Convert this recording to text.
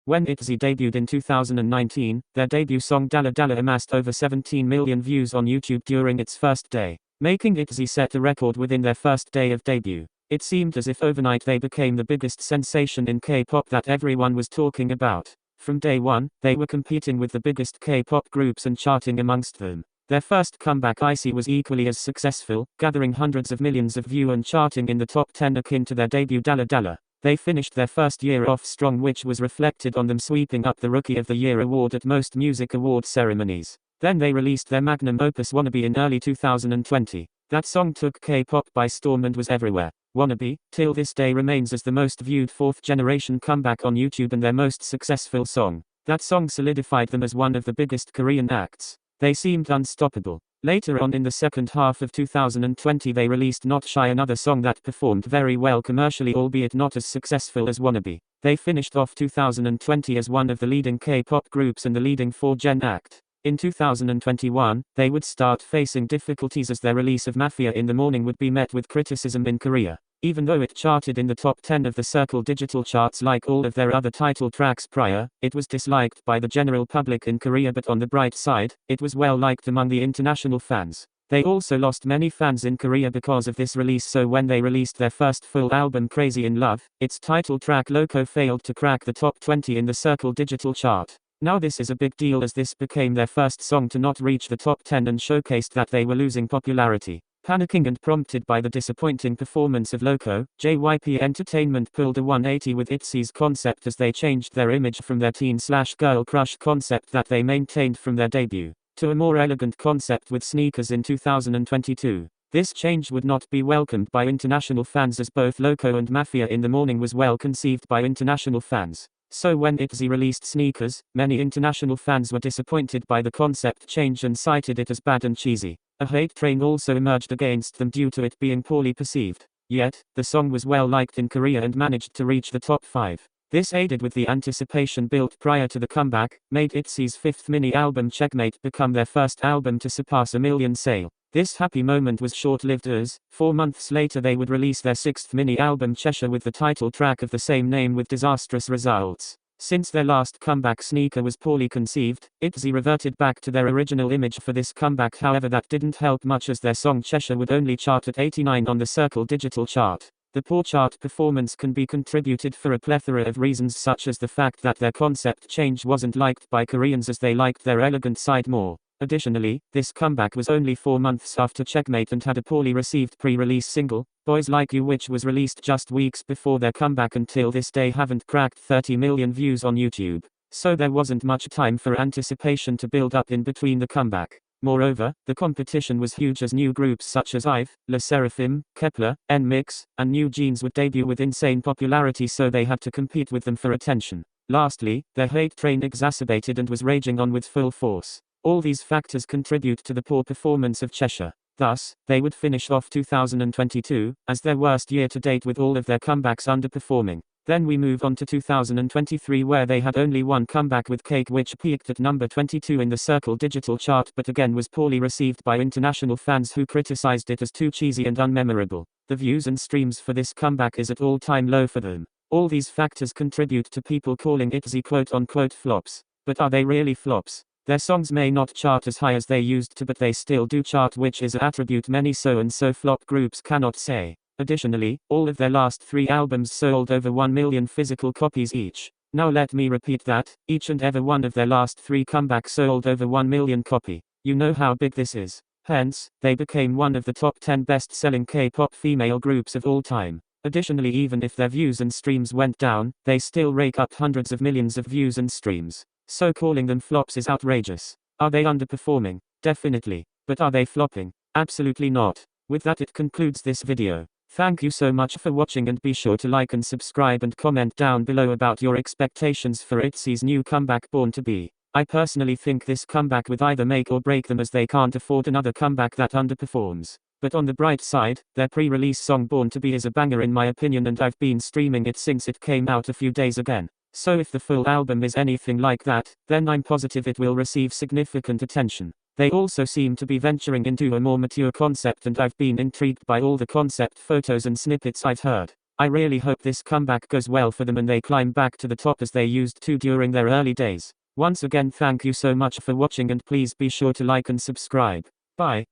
When Itzy debuted in 2019, their debut song Dalla Dalla amassed over 17 million views on YouTube during its first day, making Itzy set a record within their first day of debut. It seemed as if overnight they became the biggest sensation in K-pop that everyone was talking about. From day one, they were competing with the biggest K-pop groups and charting amongst them. Their first comeback Icy was equally as successful, gathering hundreds of millions of views and charting in the top 10 akin to their debut Dalla Dalla. They finished their first year off strong, which was reflected on them sweeping up the Rookie of the Year award at most music award ceremonies. Then they released their magnum opus Wannabe in early 2020. That song took K-pop by storm and was everywhere. Wannabe, till this day, remains as the most viewed fourth-generation comeback on YouTube and their most successful song. That song solidified them as one of the biggest Korean acts. They seemed unstoppable. Later on in the second half of 2020 they released Not Shy, another song that performed very well commercially, albeit not as successful as Wannabe. They finished off 2020 as one of the leading K-pop groups and the leading 4th-gen act. In 2021, they would start facing difficulties as their release of Mafia in the Morning would be met with criticism in Korea. Even though it charted in the top 10 of the Circle digital charts like all of their other title tracks prior, it was disliked by the general public in Korea, but on the bright side, it was well liked among the international fans. They also lost many fans in Korea because of this release, so when they released their first full album Crazy in Love, its title track Loco failed to crack the top 20 in the Circle digital chart. Now this is a big deal as this became their first song to not reach the top 10 and showcased that they were losing popularity. Panicking and prompted by the disappointing performance of Loco, JYP Entertainment pulled a 180 with Itzy's concept as they changed their image from their teen/girl crush concept that they maintained from their debut, to a more elegant concept with sneakers in 2022. This change would not be welcomed by international fans as both Loco and Mafia in the Morning was well conceived by international fans. So when Itzy released Sneakers, many international fans were disappointed by the concept change and cited it as bad and cheesy. A hate train also emerged against them due to it being poorly perceived. Yet, the song was well liked in Korea and managed to reach the top 5. This, aided with the anticipation built prior to the comeback, made Itzy's 5th mini-album Checkmate become their first album to surpass 1 million sale. This happy moment was short-lived as, 4 months later they would release their 6th mini-album Cherhire with the title track of the same name with disastrous results. Since their last comeback Sneaker was poorly conceived, Itzy reverted back to their original image for this comeback, however that didn't help much as their song Cherhire would only chart at 89 on the Circle digital chart. The poor chart performance can be contributed for a plethora of reasons, such as the fact that their concept change wasn't liked by Koreans as they liked their elegant side more. Additionally, this comeback was only 4 months after Checkmate and had a poorly received pre-release single, Boys Like You, which was released just weeks before their comeback and till this day haven't cracked 30 million views on YouTube. So there wasn't much time for anticipation to build up in between the comeback. Moreover, the competition was huge as new groups such as IVE, LE SSERAFIM, Kepler, Nmixx, and New Jeans would debut with insane popularity, so they had to compete with them for attention. Lastly, their hate train exacerbated and was raging on with full force. All these factors contribute to the poor performance of Cherhire. Thus, they would finish off 2022 as their worst year to date with all of their comebacks underperforming. Then we move on to 2023 where they had only one comeback with Cake, which peaked at number 22 in the Circle digital chart but again was poorly received by international fans who criticized it as too cheesy and unmemorable. The views and streams for this comeback is at all-time low for them. All these factors contribute to people calling Itzy quote-unquote flops. But are they really flops? Their songs may not chart as high as they used to, but they still do chart, which is an attribute many so-and-so flop groups cannot say. Additionally, all of their last 3 albums sold over 1 million physical copies each. Now let me repeat that, each and every one of their last 3 comebacks sold over 1 million copy. You know how big this is. Hence, they became one of the top 10 best-selling K-pop female groups of all time. Additionally, even if their views and streams went down, they still rake up hundreds of millions of views and streams. So calling them flops is outrageous. Are they underperforming? Definitely. But are they flopping? Absolutely not. With that, it concludes this video. Thank you so much for watching and be sure to like and subscribe and comment down below about your expectations for Itzy's new comeback Born to Be. I personally think this comeback would either make or break them as they can't afford another comeback that underperforms. But on the bright side, their pre-release song Born to Be is a banger in my opinion, and I've been streaming it since it came out a few days ago. So if the full album is anything like that, then I'm positive it will receive significant attention. They also seem to be venturing into a more mature concept, and I've been intrigued by all the concept photos and snippets I've heard. I really hope this comeback goes well for them and they climb back to the top as they used to during their early days. Once again, thank you so much for watching and please be sure to like and subscribe. Bye.